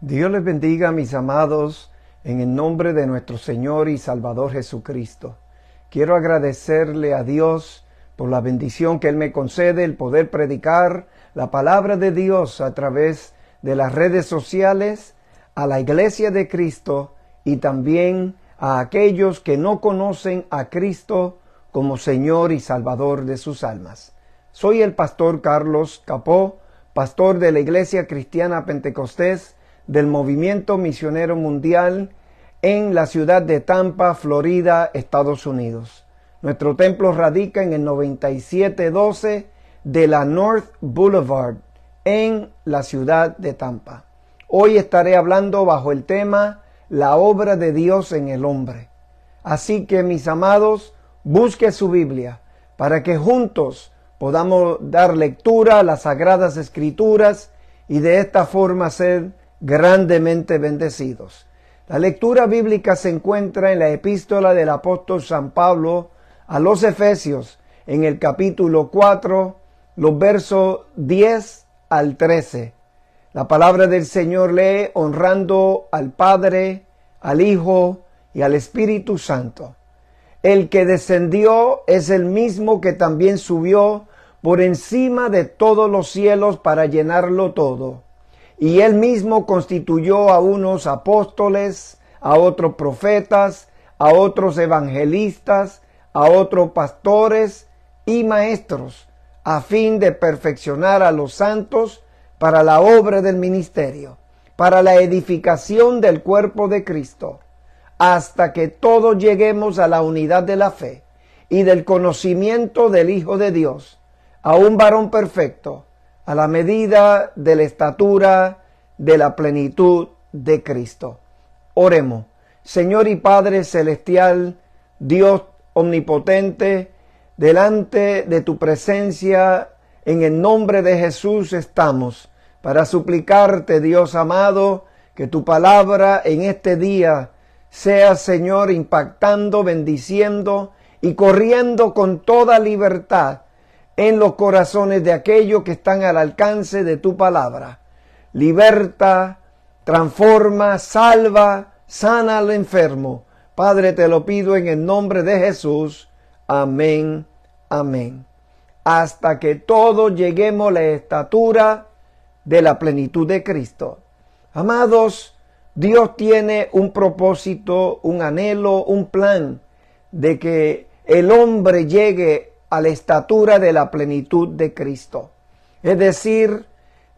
Dios les bendiga, mis amados, en el nombre de nuestro Señor y Salvador Jesucristo. Quiero agradecerle a Dios por la bendición que Él me concede, el poder predicar la palabra de Dios a través de las redes sociales, a la Iglesia de Cristo y también a aquellos que no conocen a Cristo como Señor y Salvador de sus almas. Soy el pastor Carlos Capó, pastor de la Iglesia Cristiana Pentecostés del Movimiento Misionero Mundial en la ciudad de Tampa, Florida, Estados Unidos. Nuestro templo radica en el 9712 de la North Boulevard en la ciudad de Tampa. Hoy estaré hablando bajo el tema La obra de Dios en el hombre. Así que, mis amados, busque su Biblia para que juntos podamos dar lectura a las Sagradas Escrituras y de esta forma ser grandemente bendecidos. La lectura bíblica se encuentra en la epístola del apóstol San Pablo a los Efesios, en el capítulo 4, los versos 10 al 13. La palabra del Señor lee: honrando al Padre, al Hijo y al Espíritu Santo. El que descendió es el mismo que también subió por encima de todos los cielos para llenarlo todo. Y Él mismo constituyó a unos apóstoles, a otros profetas, a otros evangelistas, a otros pastores y maestros, a fin de perfeccionar a los santos para la obra del ministerio, para la edificación del cuerpo de Cristo, hasta que todos lleguemos a la unidad de la fe y del conocimiento del Hijo de Dios, a un varón perfecto, a la medida de la estatura de la plenitud de Cristo. Oremos. Señor y Padre celestial, Dios omnipotente, delante de tu presencia, en el nombre de Jesús estamos para suplicarte, Dios amado, que tu palabra en este día sea, Señor, impactando, bendiciendo y corriendo con toda libertad en los corazones de aquellos que están al alcance de tu palabra. Liberta, transforma, salva, sana al enfermo. Padre, te lo pido en el nombre de Jesús. Amén, amén. Hasta que todos lleguemos a la estatura de la plenitud de Cristo. Amados, Dios tiene un propósito, un anhelo, un plan de que el hombre llegue a la estatura de la plenitud de Cristo. Es decir,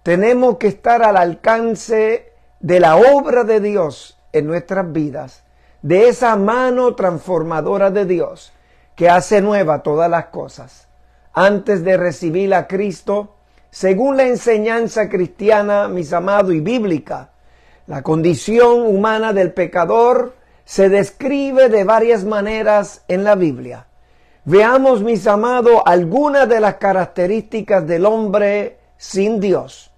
tenemos que estar al alcance de la obra de Dios en nuestras vidas, de esa mano transformadora de Dios que hace nueva todas las cosas. Antes de recibir a Cristo, según la enseñanza cristiana, mis amados, y bíblica, la condición humana del pecador se describe de varias maneras en la Biblia. Veamos, mis amados, algunas de las características del hombre sin Dios.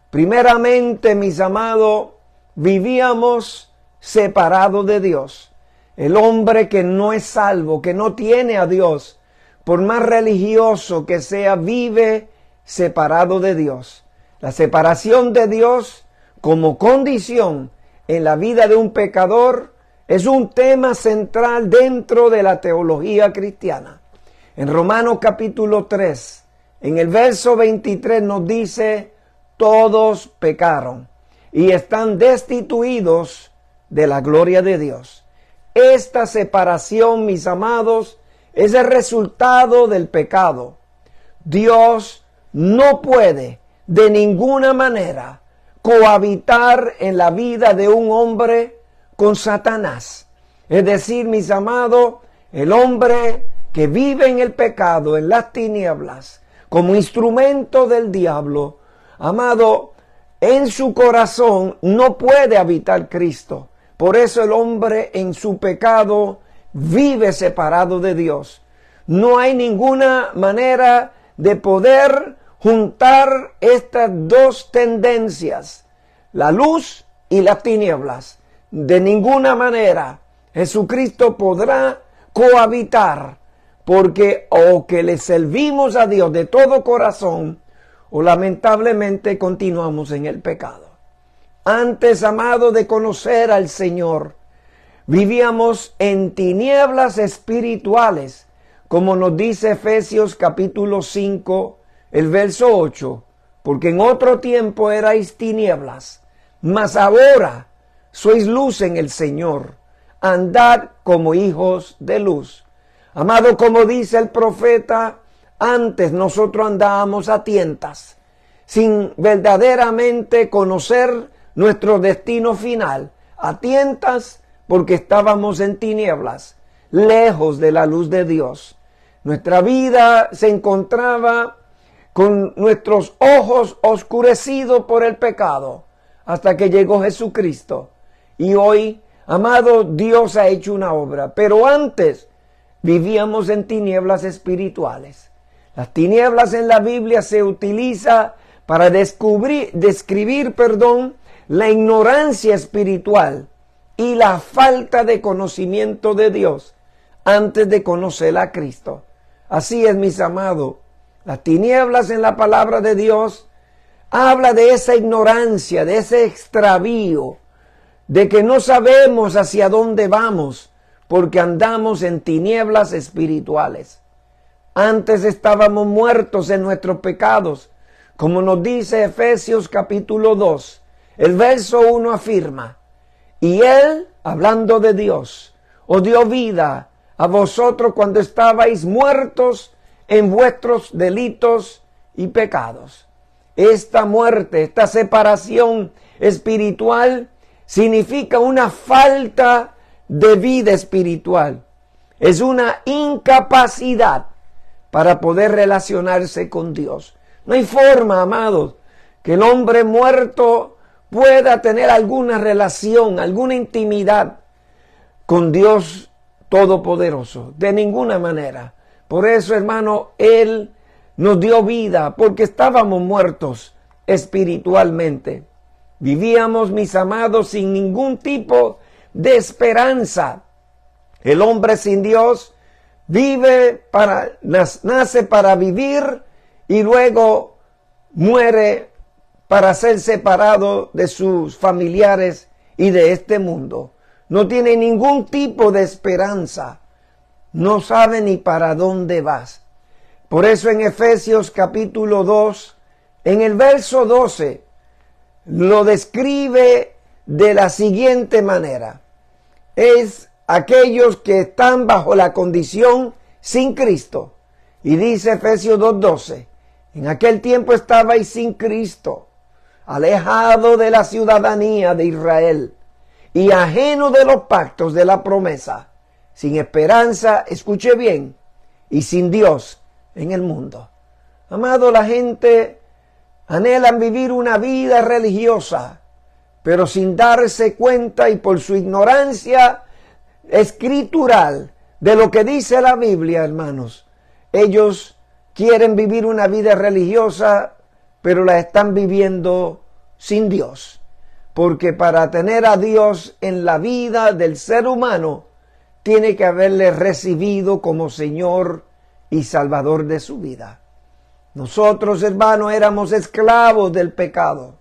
Primeramente, mis amados, vivíamos separados de Dios. El hombre que no es salvo, que no tiene a Dios, por más religioso que sea, vive separado de Dios. La separación de Dios como condición en la vida de un pecador es un tema central dentro de la teología cristiana. En Romanos capítulo 3, en el verso 23 nos dice: todos pecaron y están destituidos de la gloria de Dios. Esta separación, mis amados, es el resultado del pecado. Dios no puede de ninguna manera cohabitar en la vida de un hombre con Satanás. Es decir, mis amados, el hombre que vive en el pecado, en las tinieblas, como instrumento del diablo, amado, en su corazón no puede habitar Cristo. Por eso el hombre en su pecado vive separado de Dios. No hay ninguna manera de poder juntar estas dos tendencias, la luz y las tinieblas. De ninguna manera Jesucristo podrá cohabitar, porque o que le servimos a Dios de todo corazón, o lamentablemente continuamos en el pecado. Antes, amado, de conocer al Señor, vivíamos en tinieblas espirituales, como nos dice Efesios capítulo 5, el verso 8, porque en otro tiempo erais tinieblas, mas ahora sois luz en el Señor, andad como hijos de luz. Amado, como dice el profeta, antes nosotros andábamos a tientas, sin verdaderamente conocer nuestro destino final, a tientas porque estábamos en tinieblas, lejos de la luz de Dios. Nuestra vida se encontraba con nuestros ojos oscurecidos por el pecado, hasta que llegó Jesucristo. Y hoy, amado, Dios ha hecho una obra, pero antes vivíamos en tinieblas espirituales. Las tinieblas en la Biblia se utiliza para describir, la ignorancia espiritual y la falta de conocimiento de Dios antes de conocer a Cristo. Así es, mis amados, las tinieblas en la palabra de Dios habla de esa ignorancia, de ese extravío, de que no sabemos hacia dónde vamos porque andamos en tinieblas espirituales. Antes estábamos muertos en nuestros pecados, como nos dice Efesios capítulo 2. El verso 1 afirma, y Él, hablando de Dios, os dio vida a vosotros cuando estabais muertos en vuestros delitos y pecados. Esta muerte, esta separación espiritual significa una falta de vida espiritual. Es una incapacidad para poder relacionarse con Dios. No hay forma, amados, que el hombre muerto pueda tener alguna relación, alguna intimidad con Dios Todopoderoso. De ninguna manera. Por eso, hermano, Él nos dio vida porque estábamos muertos espiritualmente. Vivíamos, mis amados, sin ningún tipo de esperanza. El hombre sin Dios nace para vivir y luego muere para ser separado de sus familiares y de este mundo. No tiene ningún tipo de esperanza. No sabe ni para dónde vas. Por eso en Efesios capítulo 2, en el verso 12, lo describe de la siguiente manera. Es aquellos que están bajo la condición sin Cristo. Y dice Efesios 2:12, en aquel tiempo estabais sin Cristo, alejado de la ciudadanía de Israel y ajeno de los pactos de la promesa, sin esperanza, escuche bien, y sin Dios en el mundo. Amado, la gente anhelan vivir una vida religiosa, pero sin darse cuenta y por su ignorancia escritural de lo que dice la Biblia, hermanos, ellos quieren vivir una vida religiosa, pero la están viviendo sin Dios. Porque para tener a Dios en la vida del ser humano, tiene que haberle recibido como Señor y Salvador de su vida. Nosotros, hermanos, éramos esclavos del pecado.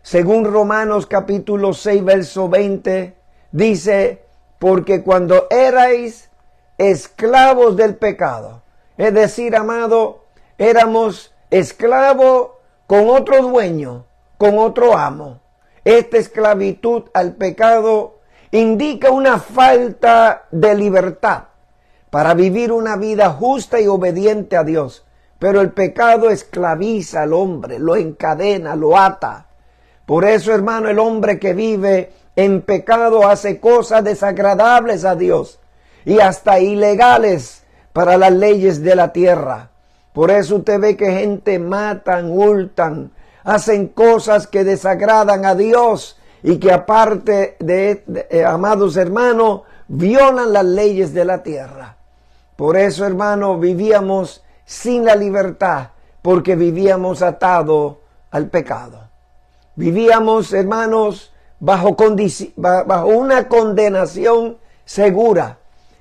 Según Romanos capítulo 6, verso 20, dice, porque cuando erais esclavos del pecado, es decir, amado, éramos esclavos con otro dueño, con otro amo. Esta esclavitud al pecado indica una falta de libertad para vivir una vida justa y obediente a Dios. Pero el pecado esclaviza al hombre, lo encadena, lo ata. Por eso, hermano, el hombre que vive en pecado hace cosas desagradables a Dios y hasta ilegales para las leyes de la tierra. Por eso usted ve que gente matan, hurtan, hacen cosas que desagradan a Dios y que aparte amados hermanos, violan las leyes de la tierra. Por eso, hermano, vivíamos sin la libertad, porque vivíamos atados al pecado. Vivíamos, hermanos, bajo una condenación segura.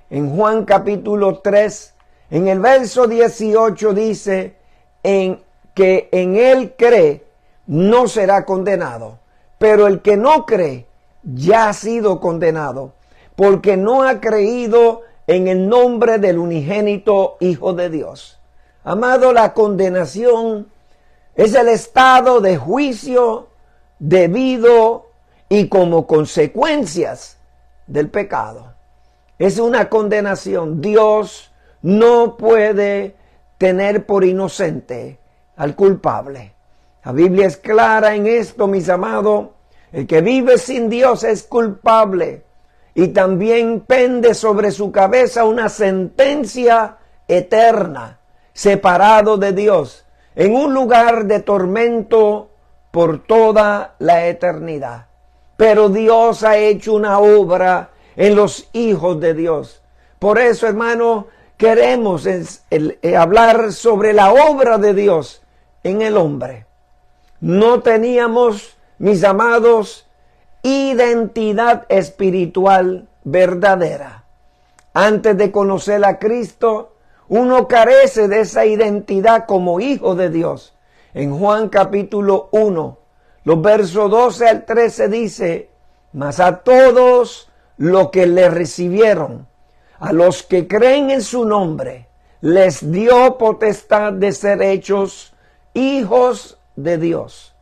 En Juan capítulo 3, en el verso 18 dice, que en él cree, no será condenado, Pero el que no cree ya ha sido condenado, porque no ha creído en el nombre del unigénito Hijo de Dios. Amado, la condenación es el estado de juicio debido y como consecuencias del pecado. Es una condenación. Dios no puede tener por inocente al culpable. La Biblia es clara en esto, mis amados. El que vive sin Dios es culpable y también pende sobre su cabeza una sentencia eterna, separado de Dios, en un lugar de tormento por toda la eternidad. Pero Dios ha hecho una obra en los hijos de Dios. Por eso, hermano, queremos hablar sobre la obra de Dios en el hombre. No teníamos, mis amados, identidad espiritual verdadera. Antes de conocer a Cristo, uno carece de esa identidad como hijo de Dios. En Juan capítulo 1, los versos 12 al 13 dice: mas a todos los que le recibieron, a los que creen en su nombre, les dio potestad de ser hechos hijos de Dios,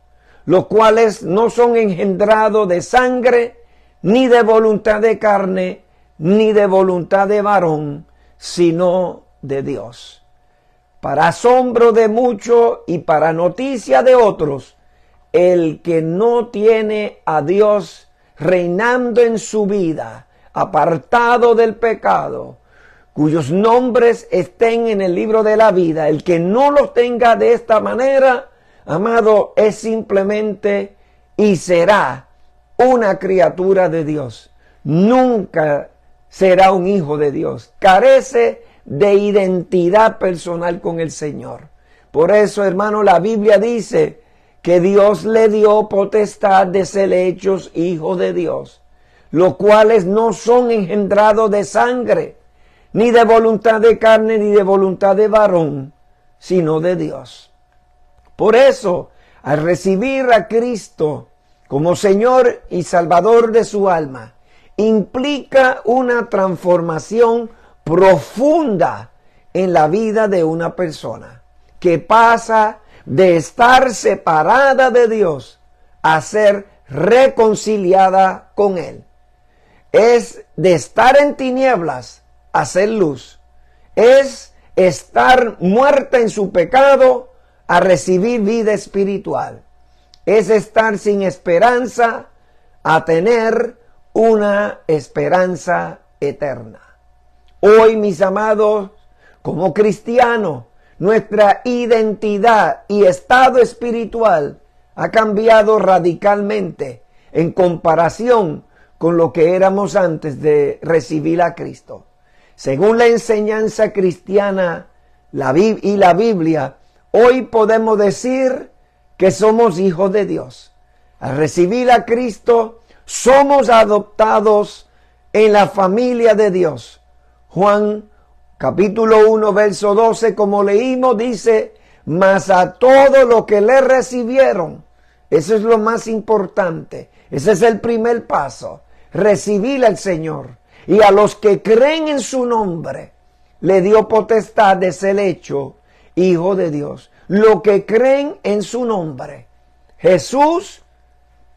los cuales no son engendrados de sangre, ni de voluntad de carne, ni de voluntad de varón, sino de Dios. Para asombro de muchos y para noticia de otros, el que no tiene a Dios reinando en su vida, apartado del pecado, cuyos nombres estén en el libro de la vida, el que no los tenga de esta manera, amado, es simplemente y será una criatura de Dios. Nunca será un hijo de Dios. Carece de identidad personal con el Señor. Por eso, hermano, la Biblia dice que Dios le dio potestad de ser hechos hijos de Dios, los cuales no son engendrados de sangre, ni de voluntad de carne, ni de voluntad de varón, sino de Dios. Por eso, al recibir a Cristo como Señor y Salvador de su alma, implica una transformación profunda en la vida de una persona, que pasa de estar separada de Dios a ser reconciliada con Él. Es de estar en tinieblas a ser luz. Es estar muerta en su pecado a recibir vida espiritual. Es estar sin esperanza a tener una esperanza eterna. Hoy, mis amados, como cristianos, nuestra identidad y estado espiritual ha cambiado radicalmente en comparación con lo que éramos antes de recibir a Cristo. Según la enseñanza cristiana y la Biblia, hoy podemos decir que somos hijos de Dios. Al recibir a Cristo, somos adoptados en la familia de Dios. Juan capítulo 1, verso 12, como leímos, dice: mas a todos los que le recibieron. Eso es lo más importante. Ese es el primer paso. Recibir al Señor. Y a los que creen en su nombre, le dio potestad de ser hecho hijo de Dios. Los que creen en su nombre. Jesús,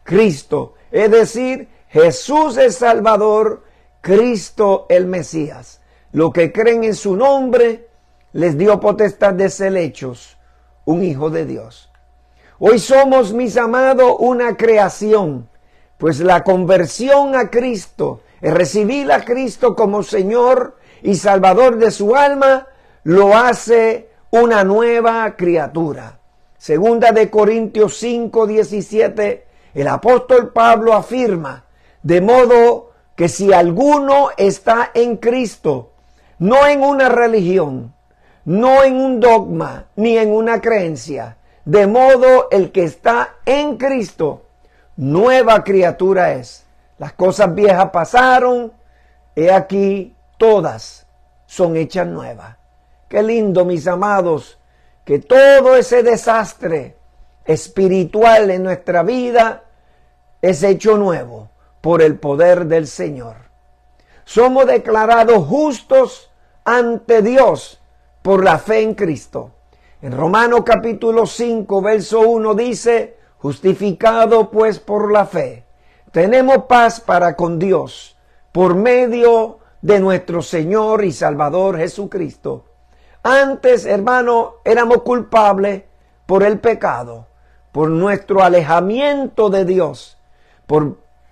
Cristo. Es decir, Jesús el Salvador, Cristo el Mesías. Los que creen en su nombre, les dio potestad de ser hechos un hijo de Dios. Hoy somos, mis amados, una creación, pues la conversión a Cristo, el recibir a Cristo como Señor y Salvador de su alma, lo hace una nueva criatura. Segunda de Corintios 5, 17, el apóstol Pablo afirma: de modo que si alguno está en Cristo, no en una religión, no en un dogma, ni en una creencia. De modo el que está en Cristo, nueva criatura es. Las cosas viejas pasaron, he aquí todas son hechas nuevas. Qué lindo, mis amados, que todo ese desastre espiritual en nuestra vida es hecho nuevo por el poder del Señor. Somos declarados justos ante Dios por la fe en Cristo. En Romanos capítulo 5, verso 1 dice, justificado pues por la fe, tenemos paz para con Dios por medio de nuestro Señor y Salvador Jesucristo. Antes, hermano, éramos culpables por el pecado, por nuestro alejamiento de Dios,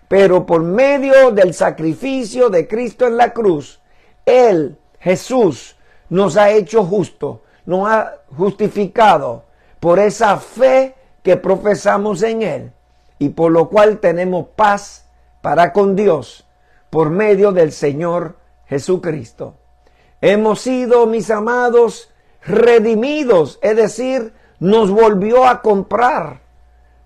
pero por medio del sacrificio de Cristo en la cruz, Él, Jesús, nos ha hecho justos, nos ha justificado por esa fe que profesamos en Él y por lo cual tenemos paz para con Dios por medio del Señor Jesucristo. Hemos sido, mis amados, redimidos, es decir, nos volvió a comprar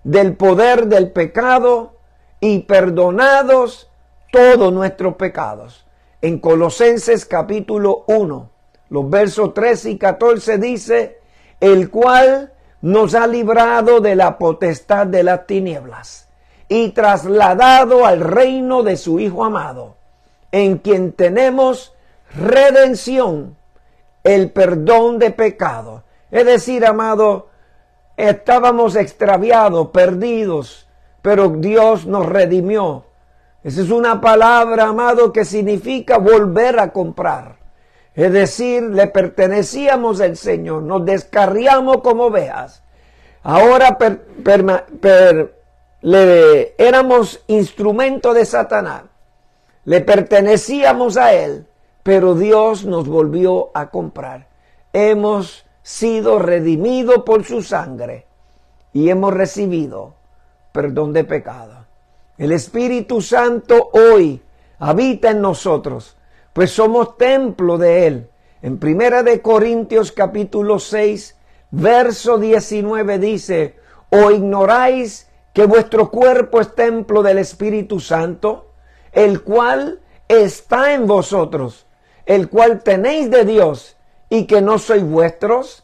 del poder del pecado y perdonados todos nuestros pecados. En Colosenses capítulo 1, los versos 13 y 14 dice, el cual nos ha librado de la potestad de las tinieblas y trasladado al reino de su Hijo amado, en quien tenemos redención, el perdón de pecado. Es decir, amado, estábamos extraviados, perdidos, pero Dios nos redimió. Esa es una palabra, amado, que significa volver a comprar. Es decir, le pertenecíamos al Señor, nos descarriamos como ovejas. Ahora éramos instrumento de Satanás. Le pertenecíamos a Él, pero Dios nos volvió a comprar. Hemos sido redimidos por su sangre y hemos recibido perdón de pecado. El Espíritu Santo hoy habita en nosotros, pues somos templo de Él. En 1 Corintios capítulo 6, verso 19 dice, ¿o ignoráis que vuestro cuerpo es templo del Espíritu Santo, el cual está en vosotros, el cual tenéis de Dios y que no sois vuestros?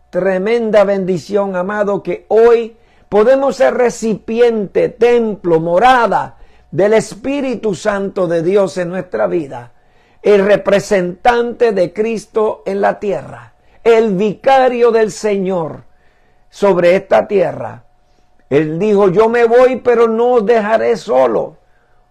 Tremenda bendición, amado, que hoy podemos ser recipiente, templo, morada del Espíritu Santo de Dios en nuestra vida. El representante de Cristo en la tierra, el vicario del Señor sobre esta tierra. Él dijo, yo me voy, pero no os dejaré solo,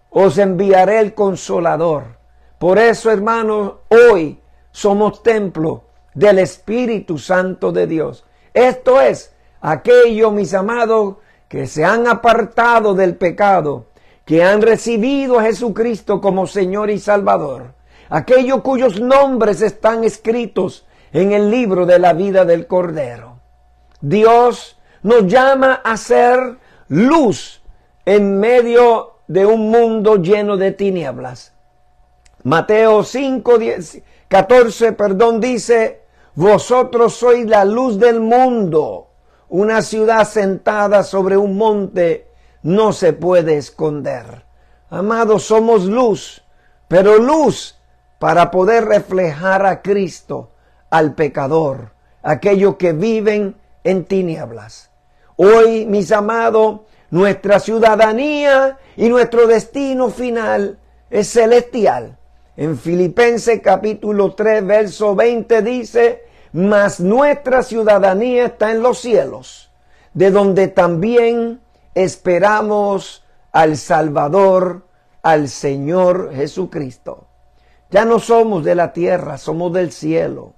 os enviaré el Consolador. Por eso, hermanos, hoy somos templo del Espíritu Santo de Dios. Esto es, aquellos, mis amados, que se han apartado del pecado, que han recibido a Jesucristo como Señor y Salvador, aquellos cuyos nombres están escritos en el libro de la vida del Cordero. Dios nos llama a ser luz en medio de un mundo lleno de tinieblas. Mateo 14 dice, vosotros sois la luz del mundo. Una ciudad sentada sobre un monte no se puede esconder. Amados, somos luz, pero luz para poder reflejar a Cristo, al pecador, aquellos que viven en tinieblas. Hoy, mis amados, nuestra ciudadanía y nuestro destino final es celestial. En Filipenses capítulo 3, verso 20 dice, mas nuestra ciudadanía está en los cielos, de donde también esperamos al Salvador, al Señor Jesucristo. Ya no somos de la tierra, somos del cielo.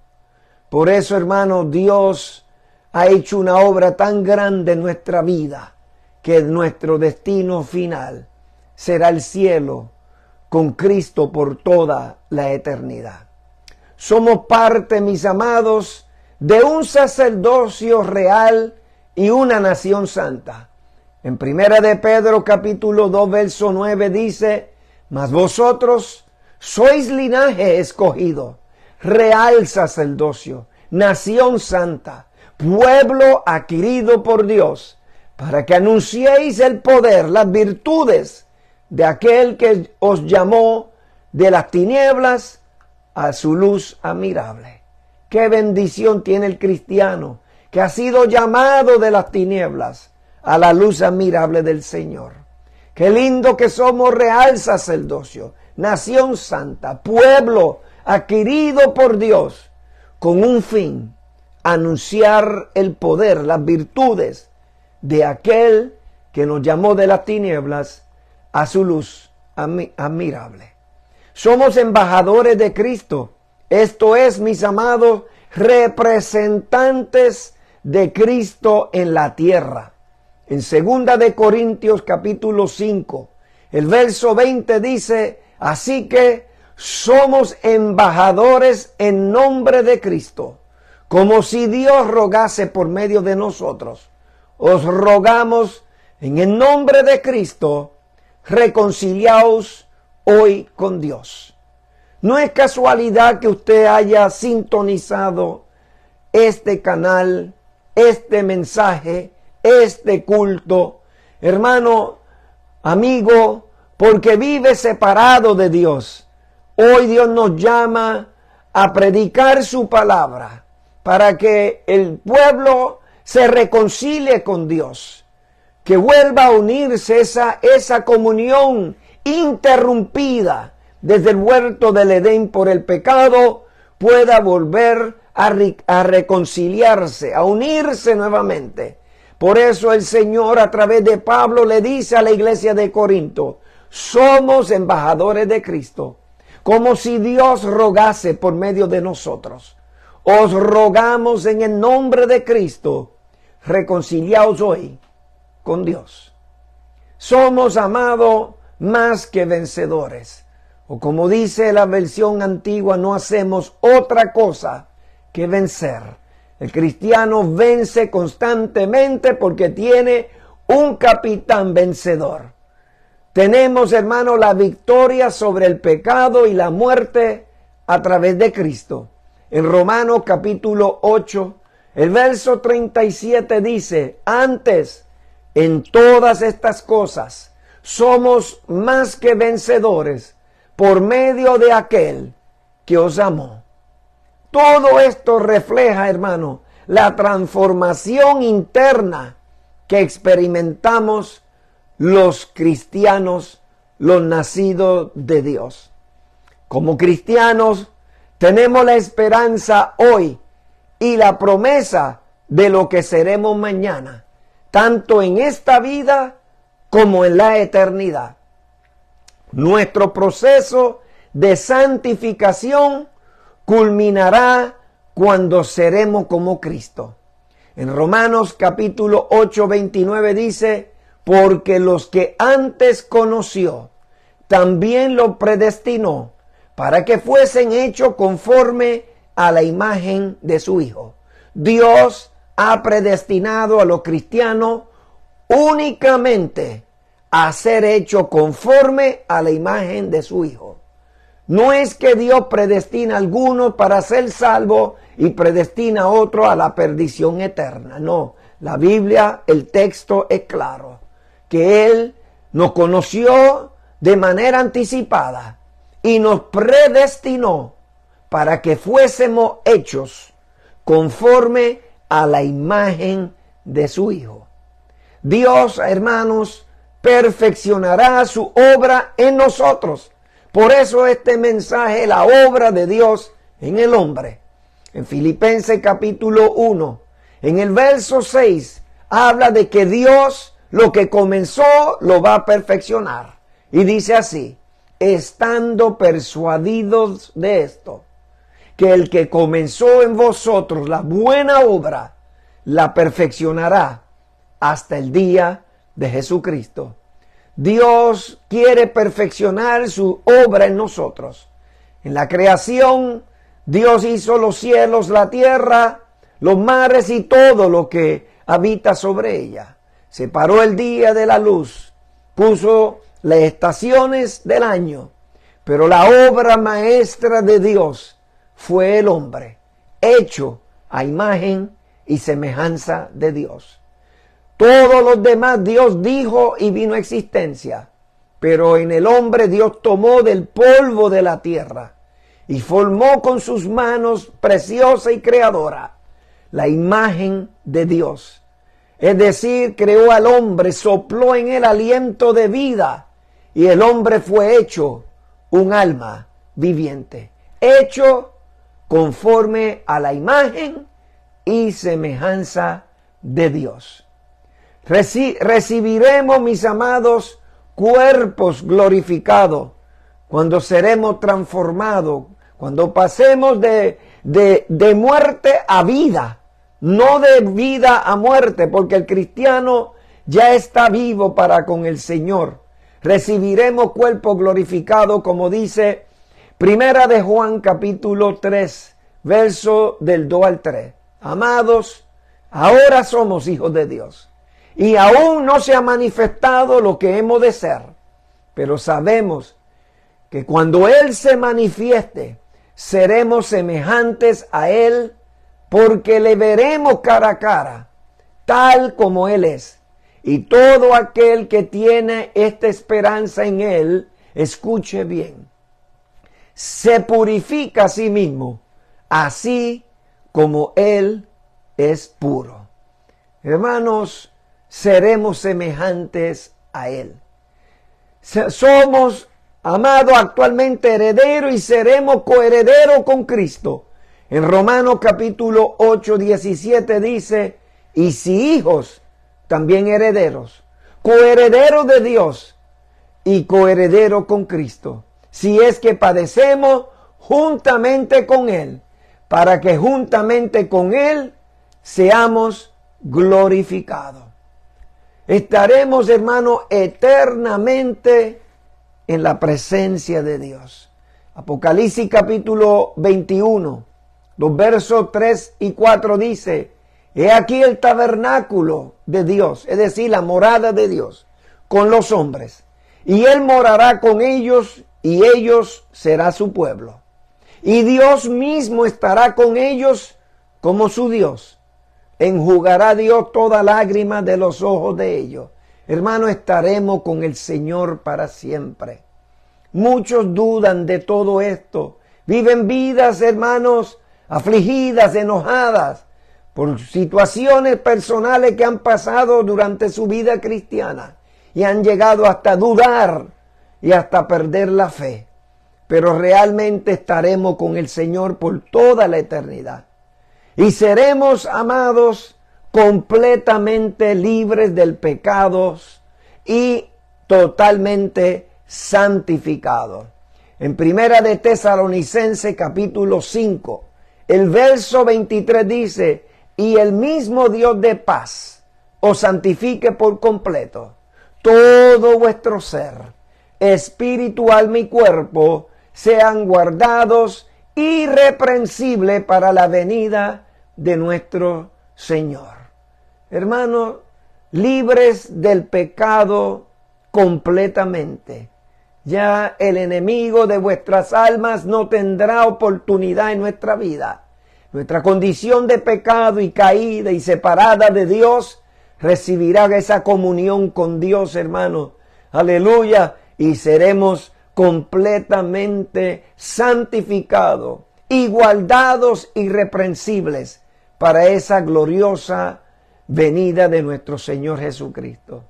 Por eso, hermano, Dios ha hecho una obra tan grande en nuestra vida, que nuestro destino final será el cielo con Cristo por toda la eternidad. Somos parte, mis amados, de un sacerdocio real y una nación santa. En 1 de Pedro capítulo 2, verso 9 dice, mas vosotros sois linaje escogido, real sacerdocio, nación santa, pueblo adquirido por Dios, para que anunciéis el poder, las virtudes de aquel que os llamó de las tinieblas a su luz admirable. Qué bendición tiene el cristiano que ha sido llamado de las tinieblas a la luz admirable del Señor. Qué lindo que somos real sacerdocio, nación santa, pueblo adquirido por Dios con un fin: anunciar el poder, las virtudes de aquel que nos llamó de las tinieblas a su luz admirable. Somos embajadores de Cristo. Esto es, mis amados, representantes de Cristo en la tierra. En 2 de Corintios capítulo 5, el verso 20 dice: así que somos embajadores en nombre de Cristo, como si Dios rogase por medio de nosotros. Os rogamos en el nombre de Cristo, reconciliaos hoy con Dios. No es casualidad que usted haya sintonizado este canal, este mensaje, este culto, hermano, amigo, porque vive separado de Dios. Hoy Dios nos llama a predicar su palabra para que el pueblo se reconcilie con Dios, que vuelva a unirse esa comunión interrumpida desde el huerto del Edén por el pecado, pueda volver a reconciliarse, a unirse nuevamente. Por eso el Señor, a través de Pablo, le dice a la iglesia de Corinto: somos embajadores de Cristo, como si Dios rogase por medio de nosotros. Os rogamos en el nombre de Cristo, reconciliaos hoy con Dios. Somos, amados, más que vencedores. O como dice la versión antigua, no hacemos otra cosa que vencer. El cristiano vence constantemente porque tiene un capitán vencedor. Tenemos, hermano, la victoria sobre el pecado y la muerte a través de Cristo. En Romanos capítulo 8, el verso 37 dice: antes, en todas estas cosas, somos más que vencedores por medio de aquel que os amó. Todo esto refleja, hermano, la transformación interna que experimentamos los cristianos, los nacidos de Dios. Como cristianos tenemos la esperanza hoy y la promesa de lo que seremos mañana, tanto en esta vida como en la eternidad. Nuestro proceso de santificación culminará cuando seremos como Cristo. En Romanos capítulo 8, 29 dice: porque los que antes conoció, también los predestinó para que fuesen hechos conforme a la imagen de su Hijo. Dios ha predestinado a los cristianos únicamente a ser hechos conforme a la imagen de su Hijo. No es que Dios predestina a algunos para ser salvos y predestina a otros a la perdición eterna. No, la Biblia, el texto es claro, que Él nos conoció de manera anticipada y nos predestinó para que fuésemos hechos conforme a la imagen de su Hijo. Dios, hermanos, perfeccionará su obra en nosotros. Por eso este mensaje, la obra de Dios en el hombre. En Filipenses capítulo 1, en el verso 6, habla de que Dios lo que comenzó lo va a perfeccionar. Y dice así: estando persuadidos de esto, que el que comenzó en vosotros la buena obra, la perfeccionará hasta el día de Jesucristo. Dios quiere perfeccionar su obra en nosotros. En la creación, Dios hizo los cielos, la tierra, los mares y todo lo que habita sobre ella. Separó el día de la luz, puso las estaciones del año, pero la obra maestra de Dios fue el hombre, hecho a imagen y semejanza de Dios. Todos los demás Dios dijo y vino a existencia, pero en el hombre Dios tomó del polvo de la tierra y formó con sus manos preciosa y creadora la imagen de Dios. Es decir, creó al hombre, sopló en él aliento de vida y el hombre fue hecho un alma viviente, hecho conforme a la imagen y semejanza de Dios. Recibiremos, mis amados, cuerpos glorificados cuando seremos transformados, cuando pasemos de muerte a vida. No de vida a muerte, porque el cristiano ya está vivo para con el Señor. Recibiremos cuerpo glorificado, como dice Primera de Juan capítulo 3, verso del 2 al 3. Amados, ahora somos hijos de Dios y aún no se ha manifestado lo que hemos de ser, pero sabemos que cuando Él se manifieste, seremos semejantes a Él, porque le veremos cara a cara, tal como Él es. Y todo aquel que tiene esta esperanza en Él, escuche bien, se purifica a sí mismo, así como Él es puro. Hermanos, seremos semejantes a Él. Somos, amados, actualmente herederos y seremos coherederos con Cristo. En Romanos capítulo 8, 17 dice, y si hijos, también herederos, coherederos de Dios y coherederos con Cristo, si es que padecemos juntamente con Él, para que juntamente con Él seamos glorificados. Estaremos, hermanos, eternamente en la presencia de Dios. Apocalipsis capítulo 21. Los versos 3 y 4 dice, he aquí el tabernáculo de Dios, es decir, la morada de Dios, con los hombres. Y Él morará con ellos, y ellos será su pueblo. Y Dios mismo estará con ellos como su Dios. Enjugará Dios toda lágrima de los ojos de ellos. Hermano, estaremos con el Señor para siempre. Muchos dudan de todo esto. Viven vidas, hermanos, afligidas, enojadas por situaciones personales que han pasado durante su vida cristiana y han llegado hasta dudar y hasta perder la fe. Pero realmente estaremos con el Señor por toda la eternidad. Y seremos, amados, completamente libres del pecado y totalmente santificados. En Primera de Tesalonicenses capítulo 5, el verso 23 dice, y el mismo Dios de paz os santifique por completo todo vuestro ser, espíritu, alma y cuerpo, sean guardados irreprensibles para la venida de nuestro Señor. Hermanos, libres del pecado completamente. Ya el enemigo de vuestras almas no tendrá oportunidad en nuestra vida. Nuestra condición de pecado y caída y separada de Dios recibirá esa comunión con Dios, hermano. Aleluya. Y seremos completamente santificados, igualdados, irreprensibles para esa gloriosa venida de nuestro Señor Jesucristo.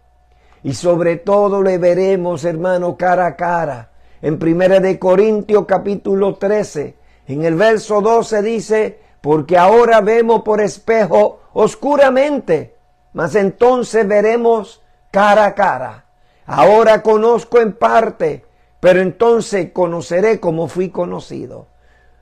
Y sobre todo le veremos, hermano, cara a cara. En 1 Corintios capítulo 13, en el verso 12 dice, porque ahora vemos por espejo oscuramente, mas entonces veremos cara a cara. Ahora conozco en parte, pero entonces conoceré como fui conocido.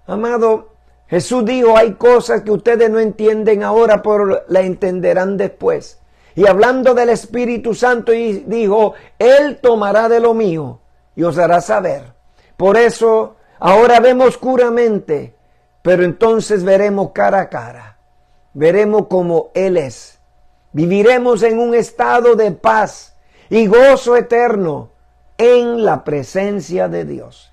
Amado, Jesús dijo, hay cosas que ustedes no entienden ahora, pero la entenderán después. Y hablando del Espíritu Santo, dijo, Él tomará de lo mío y os hará saber. Por eso, ahora vemos oscuramente, pero entonces veremos cara a cara. Veremos como Él es. Viviremos en un estado de paz y gozo eterno en la presencia de Dios.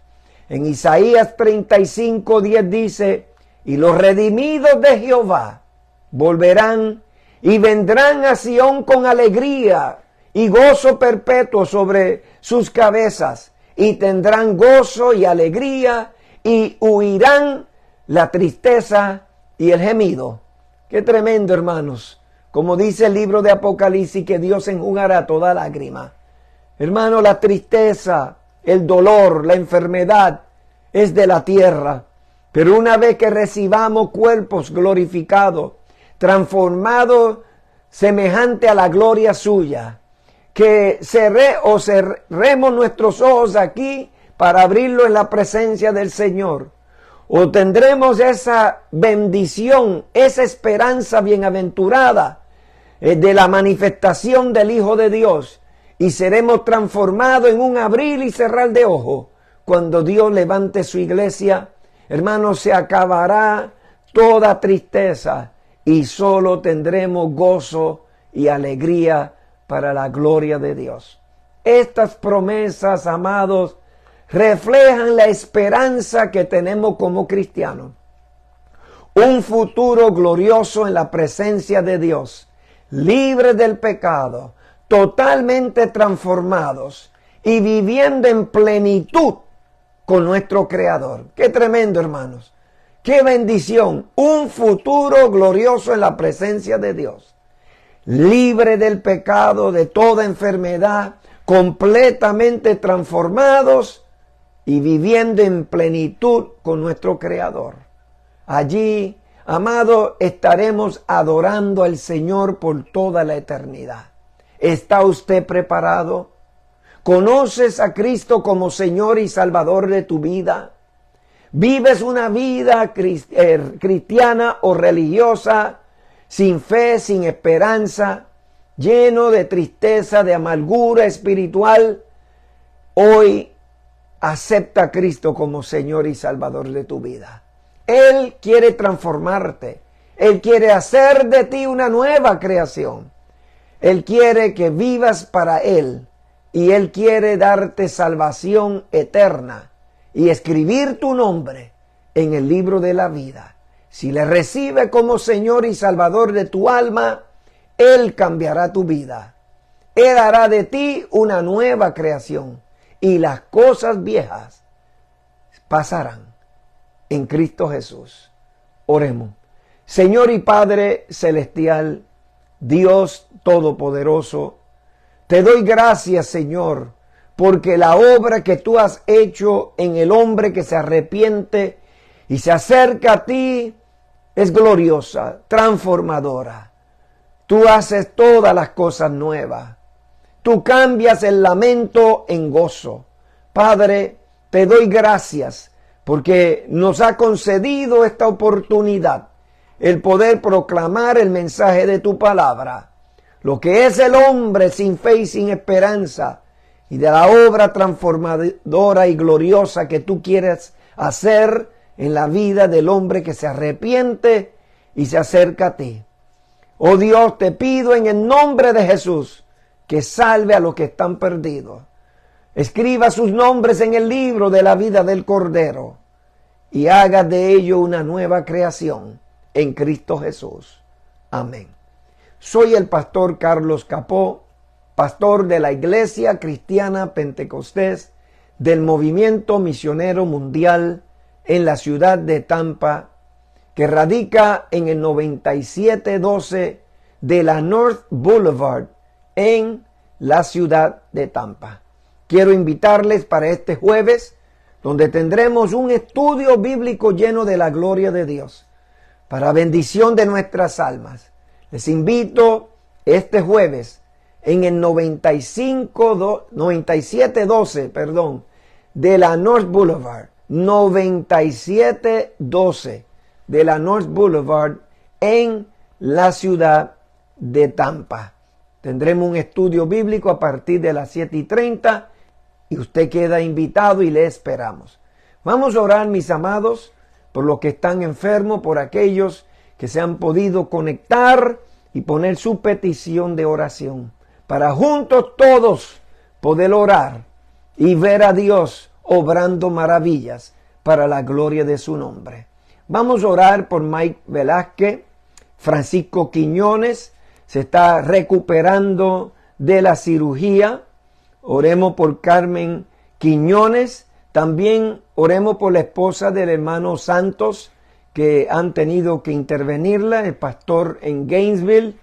En Isaías 35:10 dice, y los redimidos de Jehová volverán y vendrán a Sión con alegría y gozo perpetuo sobre sus cabezas, y tendrán gozo y alegría, y huirán la tristeza y el gemido. Qué tremendo, hermanos, como dice el libro de Apocalipsis, que Dios enjugará toda lágrima. Hermano, la tristeza, el dolor, la enfermedad es de la tierra. Pero una vez que recibamos cuerpos glorificados, transformados semejante a la gloria suya, que cerremos nuestros ojos aquí para abrirlo en la presencia del Señor, o tendremos esa bendición, esa esperanza bienaventurada de la manifestación del Hijo de Dios, y seremos transformados en un abrir y cerrar de ojos. Cuando Dios levante su iglesia, hermanos, se acabará toda tristeza y solo tendremos gozo y alegría para la gloria de Dios. Estas promesas, amados, reflejan la esperanza que tenemos como cristianos. Un futuro glorioso en la presencia de Dios, libres del pecado, totalmente transformados y viviendo en plenitud con nuestro Creador. Qué tremendo, hermanos. Qué bendición. Un futuro glorioso en la presencia de Dios. Libre del pecado, de toda enfermedad, completamente transformados y viviendo en plenitud con nuestro Creador. Allí, amado, estaremos adorando al Señor por toda la eternidad. ¿Está usted preparado? ¿Conoces a Cristo como Señor y Salvador de tu vida? ¿Vives una vida cristiana o religiosa sin fe, sin esperanza, lleno de tristeza, de amargura espiritual? Hoy acepta a Cristo como Señor y Salvador de tu vida. Él quiere transformarte. Él quiere hacer de ti una nueva creación. Él quiere que vivas para Él. Y Él quiere darte salvación eterna y escribir tu nombre en el libro de la vida. Si le recibes como Señor y Salvador de tu alma, Él cambiará tu vida. Él hará de ti una nueva creación y las cosas viejas pasarán en Cristo Jesús. Oremos. Señor y Padre celestial, Dios todopoderoso, te doy gracias, Señor, porque la obra que tú has hecho en el hombre que se arrepiente y se acerca a ti es gloriosa, transformadora. Tú haces todas las cosas nuevas. Tú cambias el lamento en gozo. Padre, te doy gracias porque nos ha concedido esta oportunidad, el poder proclamar el mensaje de tu palabra. Lo que es el hombre sin fe y sin esperanza, y de la obra transformadora y gloriosa que tú quieres hacer en la vida del hombre que se arrepiente y se acerca a ti. Oh Dios, te pido en el nombre de Jesús que salve a los que están perdidos. Escriba sus nombres en el libro de la vida del Cordero y haga de ello una nueva creación en Cristo Jesús. Amén. Soy el pastor Carlos Capó, pastor de la Iglesia Cristiana Pentecostés del Movimiento Misionero Mundial en la ciudad de Tampa, que radica en el 9712 de la North Boulevard en la ciudad de Tampa. Quiero invitarles para este jueves, donde tendremos un estudio bíblico lleno de la gloria de Dios, para bendición de nuestras almas. Les invito este jueves en el 9712, de la North Boulevard, 9712 de la North Boulevard en la ciudad de Tampa. Tendremos un estudio bíblico a partir de las 7:30 y usted queda invitado y le esperamos. Vamos a orar, mis amados, por los que están enfermos, por aquellos que se han podido conectar y poner su petición de oración, para juntos todos poder orar y ver a Dios obrando maravillas para la gloria de su nombre. Vamos a orar por Mike Velázquez. Francisco Quiñones se está recuperando de la cirugía. Oremos por Carmen Quiñones. También oremos por la esposa del hermano Santos, que han tenido que intervenirla, el pastor en Gainesville.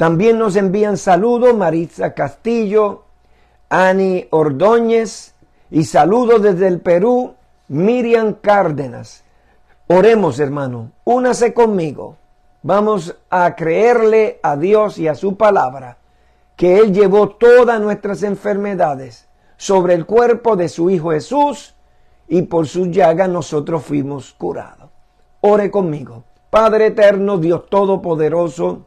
También nos envían saludos Maritza Castillo, Ani Ordóñez, y saludos desde el Perú, Miriam Cárdenas. Oremos, hermano, únase conmigo. Vamos a creerle a Dios y a su palabra que Él llevó todas nuestras enfermedades sobre el cuerpo de su Hijo Jesús y por sus llagas nosotros fuimos curados. Ore conmigo. Padre eterno, Dios todopoderoso,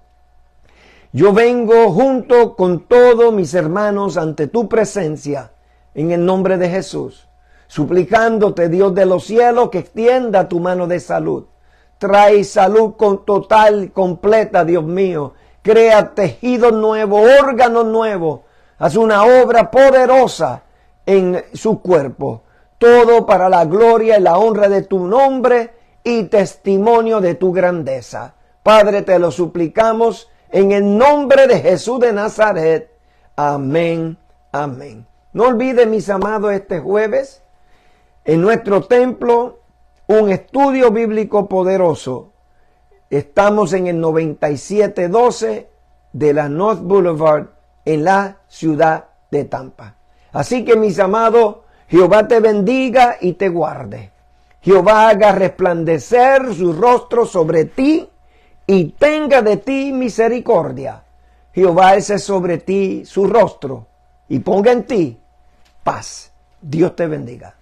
yo vengo junto con todos mis hermanos ante tu presencia en el nombre de Jesús, suplicándote, Dios de los cielos, que extienda tu mano de salud. Trae salud total, completa, Dios mío. Crea tejidos nuevos, órganos nuevos. Haz una obra poderosa en su cuerpo. Todo para la gloria y la honra de tu nombre y testimonio de tu grandeza. Padre, te lo suplicamos en el nombre de Jesús de Nazaret. Amén, amén. No olviden, mis amados, este jueves en nuestro templo un estudio bíblico poderoso. Estamos en el 9712 de la North Boulevard en la ciudad de Tampa. Así que, mis amados, Jehová te bendiga y te guarde. Jehová haga resplandecer su rostro sobre ti y tenga de ti misericordia. Jehová alce sobre ti su rostro y ponga en ti paz. Dios te bendiga.